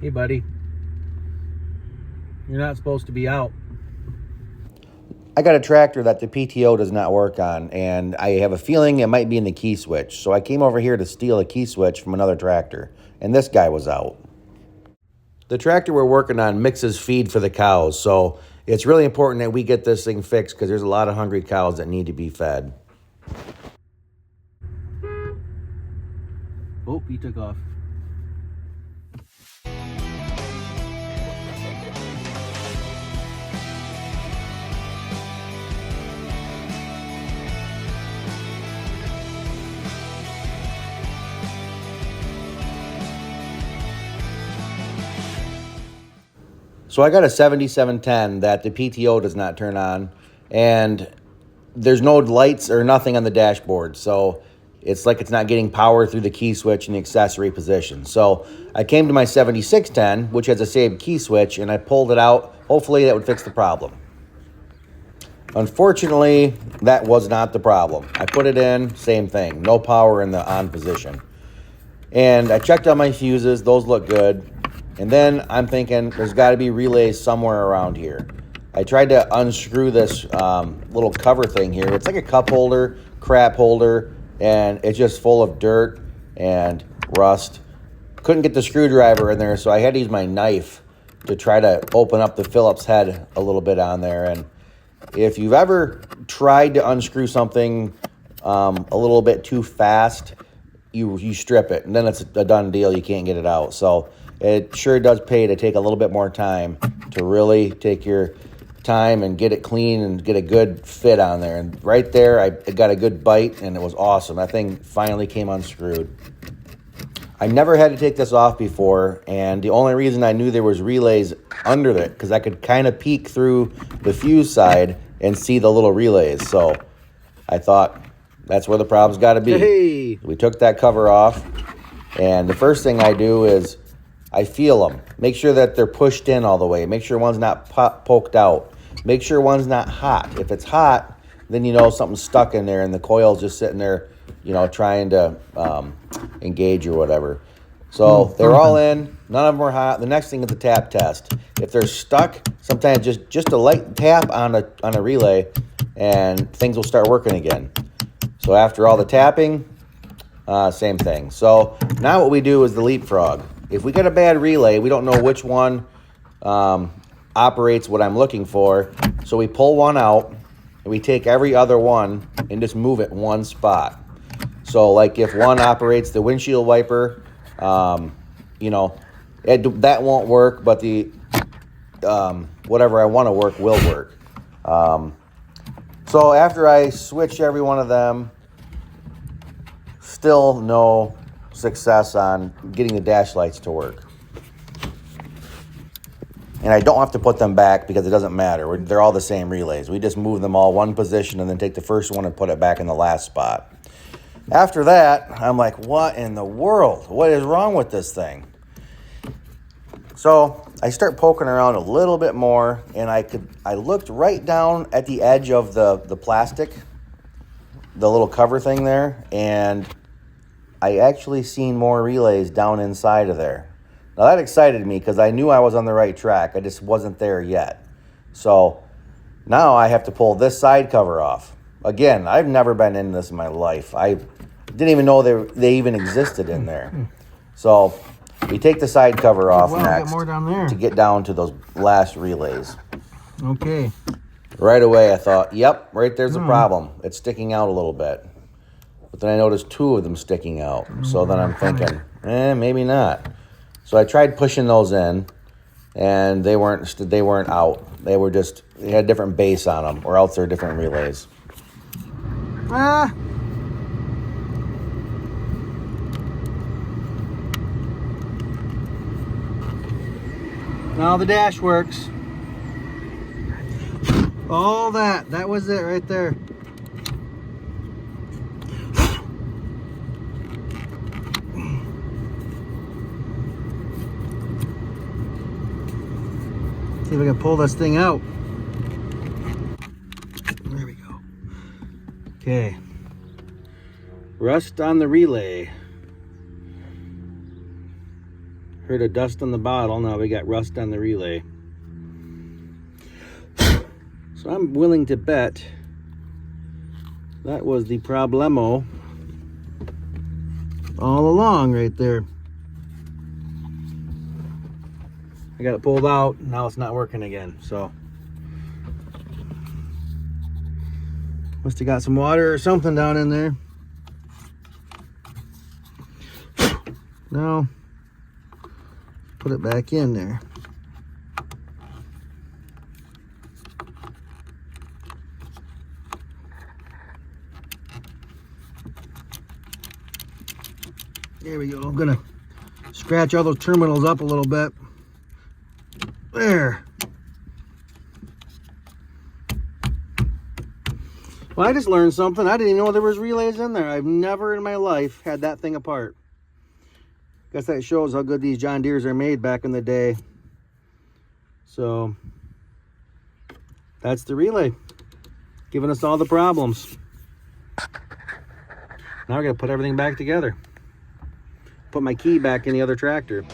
Hey, buddy. You're not supposed to be out. I got a tractor that the PTO does not work on, and I have a feeling it might be in the key switch. So I came over here to steal a key switch from another tractor, and this guy was out. The tractor we're working on mixes feed for the cows, so it's really important that we get this thing fixed because there's a lot of hungry cows that need to be fed. Oh, he took off. So I got a 7710 that the PTO does not turn on, and there's no lights or nothing on the dashboard. So it's like it's not getting power through the key switch in the accessory position. So I came to my 7610, which has a saved key switch, and I pulled it out. Hopefully that would fix the problem. Unfortunately, that was not the problem. I put it in, same thing, no power in the on position. And I checked on my fuses, those look good. And then I'm thinking there's got to be relays somewhere around here. I tried to unscrew this little cover thing here. It's like a cup holder, crap holder, and it's just full of dirt and rust. Couldn't get the screwdriver in there, so I had to use my knife to try to open up the Phillips head a little bit on there. And if you've ever tried to unscrew something a little bit too fast, you strip it, and then it's a done deal. You can't get it out. So it sure does pay to take a little bit more time to really take your time and get it clean and get a good fit on there. And right there, I got a good bite, and it was awesome. That thing finally came unscrewed. I never had to take this off before, and the only reason I knew there was relays under it because I could kind of peek through the fuse side and see the little relays. So I thought that's where the problem's got to be. Hey. We took that cover off, and the first thing I do is I feel them. Make sure that they're pushed in all the way. Make sure one's not poked out. Make sure one's not hot. If it's hot, then you know something's stuck in there and the coil's just sitting there, trying to engage or whatever. So they're all in. None of them are hot. The next thing is the tap test. If they're stuck, sometimes just a light tap on a relay and things will start working again. So after all the tapping, same thing. So now what we do is the leapfrog. If we get a bad relay, we don't know which one operates what I'm looking for. So we pull one out, and we take every other one and just move it one spot. So like if one operates the windshield wiper, that won't work, but the whatever I want to work will work. So after I switch every one of them, still no success on getting the dash lights to work. And I don't have to put them back because it doesn't matter. They're all the same relays. We just move them all one position and then take the first one and put it back in the last spot. After that, I'm like, what in the world? What is wrong with this thing? So I start poking around a little bit more, and I looked right down at the edge of the plastic, the little cover thing there, and I actually seen more relays down inside of there. Now that excited me because I knew I was on the right track. I just wasn't there yet. So now I have to pull this side cover off. Again, I've never been in this in my life. I didn't even know they even existed in there. So we take the side cover off next more down there to get down to those last relays. Okay. Right away I thought, yep, right there's the problem. It's sticking out a little bit. But then I noticed two of them sticking out. So then I'm thinking, maybe not. So I tried pushing those in, and they weren't out. They had a different base on them, or else they're different relays. Now the dash works. All that was it right there. See if I can pull this thing out. There we go. Okay. Rust on the relay. Heard a dust on the bottle, now we got rust on the relay. So I'm willing to bet that was the problemo all along right there. I got it pulled out, now it's not working again, so. Must have got some water or something down in there. Now, put it back in there. There we go. I'm gonna scratch all those terminals up a little bit. There. Well, I just learned something. I didn't even know there was relays in there. I've never in my life had that thing apart. Guess that shows how good these John Deeres are made back in the day. So that's the relay, giving us all the problems. Now we're gonna put everything back together. Put my key back in the other tractor.